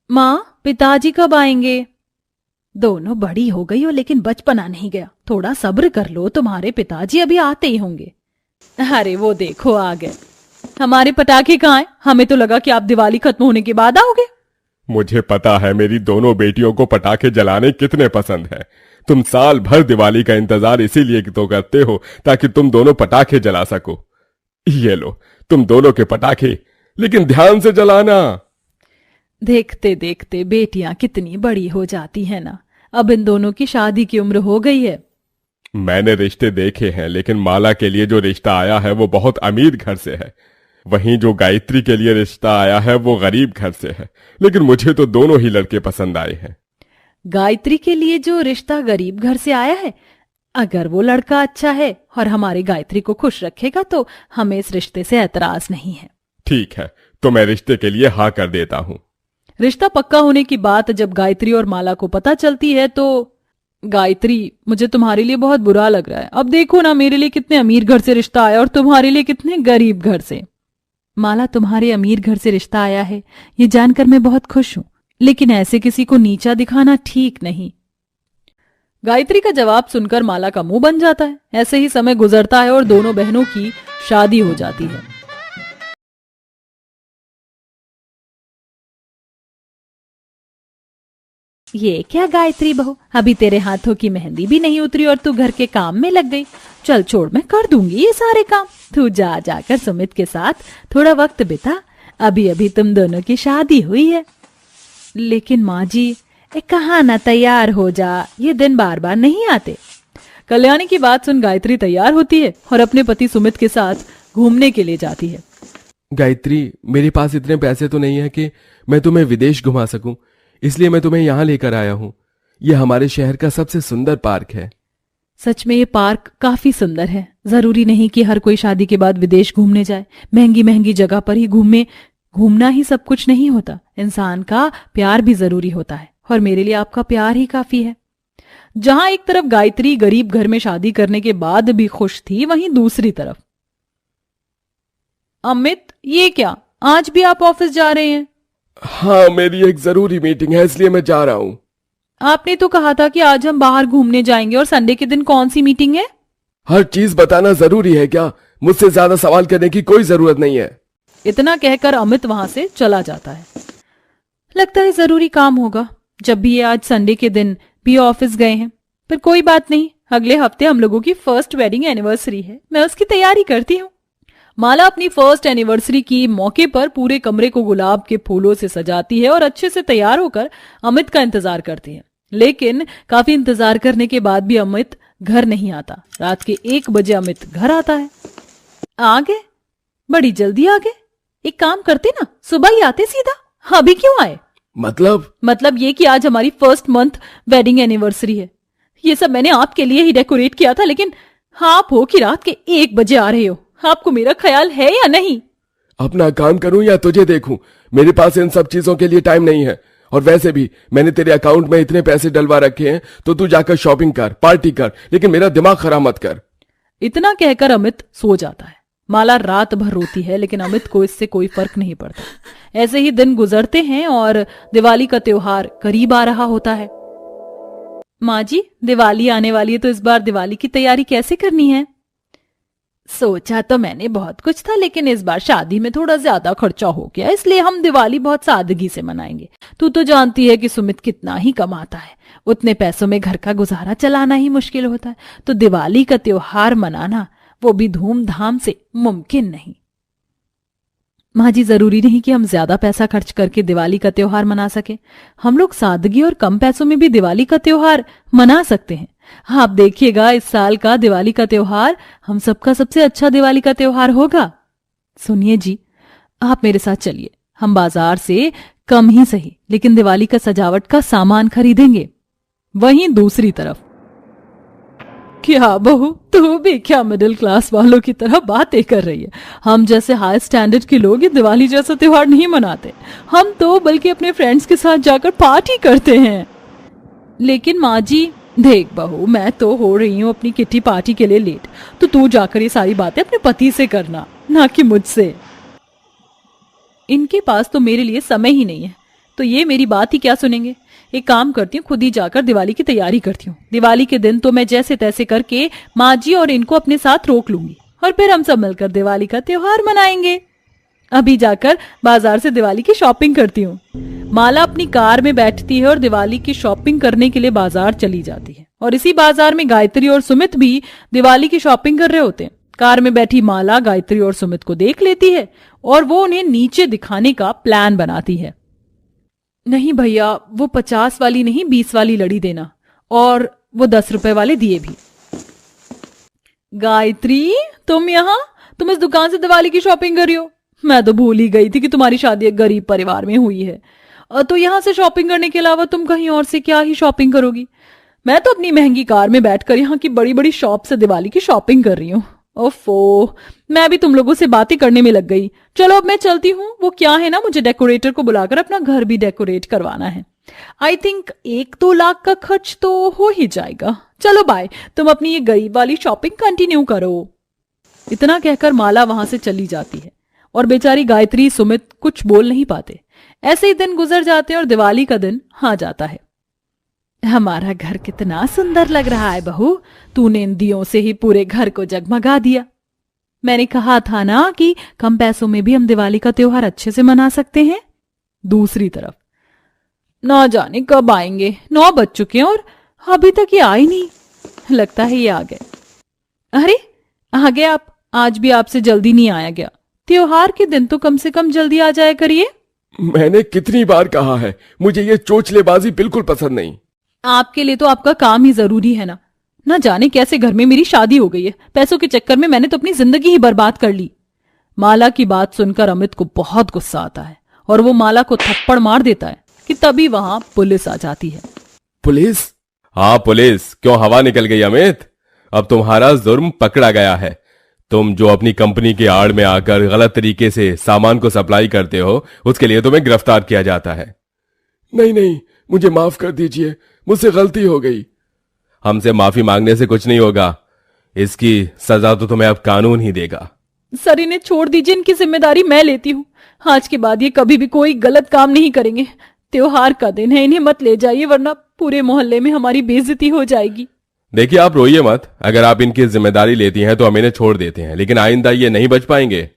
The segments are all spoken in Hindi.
माँ, पिताजी कब आएंगे? दोनों बड़ी हो गई हो लेकिन बचपना नहीं गया। थोड़ा सब्र कर लो, तुम्हारे पिताजी अभी आते ही होंगे। अरे वो देखो आ गए। हमारे पटाखे कहाँ हैं? हमें तो लगा कि आप दिवाली खत्म होने के बाद आओगे। मुझे पता है मेरी दोनों बेटियों को पटाखे जलाने कितने पसंद है। तुम साल भर दिवाली का इंतजार इसीलिए तो करते हो ताकि तुम दोनों पटाखे जला सको। ये लो तुम दोनों के पटाखे, लेकिन ध्यान से जलाना। देखते देखते बेटियां कितनी बड़ी हो जाती है ना। अब इन दोनों की शादी की उम्र हो गई है। मैंने रिश्ते देखे हैं, लेकिन माला के लिए जो रिश्ता आया है वो बहुत अमीर घर से है। वहीं जो गायत्री के लिए रिश्ता आया है वो गरीब घर से है। लेकिन मुझे तो दोनों ही लड़के पसंद आए हैं। गायत्री के लिए जो रिश्ता गरीब घर से आया है, अगर वो लड़का अच्छा है और हमारी गायत्री को खुश रखेगा तो हमें इस रिश्ते से एतराज नहीं है। ठीक है, तो मैं रिश्ते के लिए हाँ कर देता हूँ। रिश्ता पक्का होने की बात जब गायत्री और माला को पता चलती है तो गायत्री, मुझे तुम्हारे लिए बहुत बुरा लग रहा है। अब देखो ना, मेरे लिए कितने अमीर घर से रिश्ता आया और तुम्हारे लिए कितने गरीब घर से। माला, तुम्हारे अमीर घर से रिश्ता आया है ये जानकर मैं बहुत खुश हूं, लेकिन ऐसे किसी को नीचा दिखाना ठीक नहीं। गायत्री का जवाब सुनकर माला का मुंह बन जाता है। ऐसे ही समय गुजरता है और दोनों बहनों की शादी हो जाती है। ये क्या गायत्री बहू, अभी तेरे हाथों की मेहंदी भी नहीं उतरी और तू घर के काम में लग गई। चल छोड़, मैं कर दूंगी ये सारे काम। तू जा जाकर सुमित के साथ थोड़ा वक्त बिता। अभी अभी तुम दोनों की शादी हुई है। लेकिन माँ जी, कहा ना तैयार हो जा, ये दिन बार बार नहीं आते। कल्याणी की बात सुन गायत्री तैयार होती है और अपने पति सुमित के साथ घूमने के लिए जाती है। गायत्री, मेरे पास इतने पैसे तो नहीं है कि मैं तुम्हें विदेश घुमा सकूं, इसलिए मैं तुम्हें यहाँ लेकर आया हूँ। यह हमारे शहर का सबसे सुंदर पार्क है। सच में ये पार्क काफी सुंदर है। जरूरी नहीं कि हर कोई शादी के बाद विदेश घूमने जाए। महंगी महंगी जगह पर ही घूमना ही सब कुछ नहीं होता। इंसान का प्यार भी जरूरी होता है और मेरे लिए आपका प्यार ही काफी है। जहां एक तरफ गायत्री गरीब घर में शादी करने के बाद भी खुश थी, वहीं दूसरी तरफ अमित, ये क्या, आज भी आप ऑफिस जा रहे हैं? हाँ, मेरी एक जरूरी मीटिंग है इसलिए मैं जा रहा हूँ। आपने तो कहा था कि आज हम बाहर घूमने जाएंगे, और संडे के दिन कौन सी मीटिंग है? हर चीज बताना जरूरी है क्या? मुझसे ज्यादा सवाल करने की कोई जरूरत नहीं है। इतना कहकर अमित वहां से चला जाता है। लगता है जरूरी काम होगा, जब भी ये आज संडे के दिन भी ऑफिस गए हैं। पर कोई बात नहीं, अगले हफ्ते हम लोगों की फर्स्ट वेडिंग एनिवर्सरी है, मैं उसकी तैयारी करती हूँ। माला अपनी फर्स्ट एनिवर्सरी की मौके पर पूरे कमरे को गुलाब के फूलों से सजाती है और अच्छे से तैयार होकर अमित का इंतजार करती है। लेकिन काफी इंतजार करने के बाद भी अमित घर नहीं आता। रात के 1 बजे अमित घर आता है। आ गए? बड़ी जल्दी आ गए। एक काम करते ना, सुबह ही आते सीधा। अभी क्यों आए? मतलब ये कि आज हमारी फर्स्ट मंथ वेडिंग एनिवर्सरी है। ये सब मैंने आपके लिए ही डेकोरेट किया था, लेकिन आप हो कि रात के 1 बजे आ रहे हो। आपको मेरा ख्याल है या नहीं? अपना काम करूं या तुझे देखूं, मेरे पास इन सब चीजों के लिए टाइम नहीं है। और वैसे भी मैंने तेरे अकाउंट में इतने पैसे डलवा रखे हैं, तो तू जाकर शॉपिंग कर, पार्टी कर, लेकिन मेरा दिमाग खराब मत कर। इतना कहकर अमित सो जाता है। माला रात भर रोती है, लेकिन अमित को इससे कोई फर्क नहीं पड़ता। ऐसे ही दिन गुजरते हैं और दिवाली का त्योहार करीब आ रहा होता है। माँ जी, दिवाली आने वाली है, तो इस बार दिवाली की तैयारी कैसे करनी है? सोचा तो मैंने बहुत कुछ था, लेकिन इस बार शादी में थोड़ा ज्यादा खर्चा हो गया, इसलिए हम दिवाली बहुत सादगी से मनाएंगे। तू तो जानती है कि सुमित कितना ही कमाता है, उतने पैसों में घर का गुजारा चलाना ही मुश्किल होता है, तो दिवाली का त्योहार मनाना, वो भी धूमधाम से, मुमकिन नहीं। माँ जी, जरूरी नहीं कि हम ज्यादा पैसा खर्च करके दिवाली का त्योहार मना सके। हम लोग सादगी और कम पैसों में भी दिवाली का त्योहार मना सकते हैं। आप देखिएगा, इस साल का दिवाली का त्योहार हम सबका सबसे अच्छा दिवाली का त्योहार होगा। सुनिए जी, आप मेरे साथ चलिए। हम बाजार से कम ही सही, लेकिन दिवाली का सजावट का सामान खरीदेंगे। वहीं दूसरी तरफ, क्या बहू, तू भी क्या मिडिल क्लास वालों की तरह बातें कर रही है? हम जैसे हाई स्टैंडर्ड के लोग ये दिवाली जैसा त्योहार नहीं मनाते। हम तो बल्कि अपने फ्रेंड्स के साथ जाकर पार्टी करते हैं। लेकिन माँ जी, देख बहू, मैं तो हो रही हूँ अपनी किट्टी पार्टी के लिए लेट, तो तू जाकर ये सारी बातें अपने पति से करना, ना कि मुझसे। इनके पास तो मेरे लिए समय ही नहीं है। तो ये मेरी बात ही क्या सुनेंगे। एक काम करती हूँ, खुद ही जाकर दिवाली की तैयारी करती हूँ। दिवाली के दिन तो मैं जैसे तैसे करके माँ जी और इनको अपने साथ रोक लूंगी और फिर हम सब मिलकर दिवाली का त्योहार मनाएंगे। अभी जाकर बाजार से दिवाली की शॉपिंग करती हूँ। माला अपनी कार में बैठती है और दिवाली की शॉपिंग करने के लिए बाजार चली जाती है। और इसी बाजार में गायत्री और सुमित भी दिवाली की शॉपिंग कर रहे होते हैं। कार में बैठी माला गायत्री और सुमित को देख लेती है और वो उन्हें नीचे दिखाने का प्लान बनाती है। नहीं भैया, वो 50 वाली नहीं 20 वाली लड़ी देना, और वो 10 रुपए वाले दिए भी। गायत्री, तुम इस दुकान से दिवाली की शॉपिंग कर रही हो? मैं तो भूल ही गई थी कि तुम्हारी शादी एक गरीब परिवार में हुई है। तो यहाँ से शॉपिंग करने के अलावा तुम कहीं और से क्या ही शॉपिंग करोगी? मैं तो अपनी महंगी कार में बैठकर यहाँ की बड़ी बड़ी शॉप से दिवाली की शॉपिंग कर रही हूँ। ओफो, मैं भी तुम लोगों से बातें करने में लग गई। चलो अब मैं चलती हूँ। वो क्या है ना, मुझे डेकोरेटर को बुलाकर अपना घर भी डेकोरेट करवाना है। आई थिंक 1-2 लाख का खर्च तो हो ही जाएगा। चलो बाय, तुम अपनी ये गरीब वाली शॉपिंग कंटिन्यू करो। इतना कहकर माला वहां से चली जाती है और बेचारी गायत्री सुमित कुछ बोल नहीं पाते। ऐसे ही दिन गुजर जाते हैं और दिवाली का दिन आ जाता है। हमारा घर कितना सुंदर लग रहा है बहू, तूने इन दियों से ही पूरे घर को जगमगा दिया। मैंने कहा था ना कि कम पैसों में भी हम दिवाली का त्योहार अच्छे से मना सकते हैं। दूसरी तरफ ना जाने कब आएंगे, 9 बज चुके हैं और अभी तक ये आए नहीं। लगता है ये आ गए। अरे आ गए आप, आज भी आपसे जल्दी नहीं आया गया। त्योहार के दिन तो कम से कम जल्दी आ जाया करिए। मैंने कितनी बार कहा है, मुझे ये चोचलेबाजी बिल्कुल पसंद नहीं। आपके लिए तो आपका काम ही जरूरी है ना जाने कैसे घर में मेरी शादी हो गई है। पैसों के चक्कर में मैंने तो अपनी जिंदगी ही बर्बाद कर ली। माला की बात सुनकर अमित को बहुत गुस्सा आता है और वो माला को थप्पड़ मार देता है कि तभी वहां पुलिस आ जाती है। पुलिस? हाँ पुलिस, क्यों हवा निकल गई अमित? अब तुम्हारा जुर्म पकड़ा गया है। तुम जो अपनी कंपनी की आड़ में आकर गलत तरीके से सामान को सप्लाई करते हो, उसके लिए तुम्हें गिरफ्तार किया जाता है। नहीं, मुझे माफ कर दीजिए, मुझसे गलती हो गई। हमसे माफी मांगने से कुछ नहीं होगा, इसकी सजा तो तुम्हें अब कानून ही देगा। सर इन्हें छोड़ दीजिए, इनकी जिम्मेदारी मैं लेती हूँ। आज के बाद ये कभी भी कोई गलत काम नहीं करेंगे। त्योहार का दिन है, इन्हें मत ले जाइए वरना पूरे मोहल्ले में हमारी बेइज्जती हो जाएगी। देखिए आप रोइए मत, अगर आप इनकी जिम्मेदारी लेती हैं तो हम इन्हें छोड़ देते हैं, लेकिन आइंदा ये नहीं बच पाएंगे।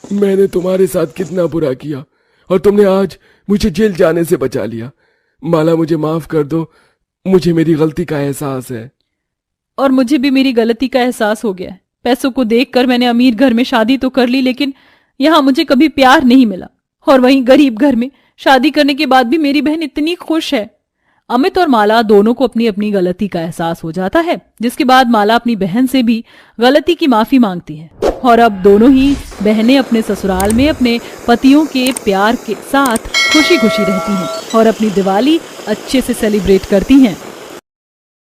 मैंने तुम्हारे साथ कितना बुरा किया और तुमने आज मुझे जेल जाने से बचा लिया। माला मुझे माफ कर दो, मुझे मेरी गलती का एहसास है। और मुझे भी मेरी गलती का एहसास हो गया है। पैसों को देखकर मैंने अमीर घर में शादी तो कर ली, लेकिन यहाँ मुझे कभी प्यार नहीं मिला। और वहीं गरीब घर में शादी करने के बाद भी मेरी बहन इतनी खुश है। अमित और माला दोनों को अपनी अपनी गलती का एहसास हो जाता है, जिसके बाद माला अपनी बहन से भी गलती की माफी मांगती है और अब दोनों ही बहनें अपने ससुराल में अपने पतियों के प्यार के साथ खुशी खुशी रहती हैं और अपनी दिवाली अच्छे से सेलिब्रेट करती हैं।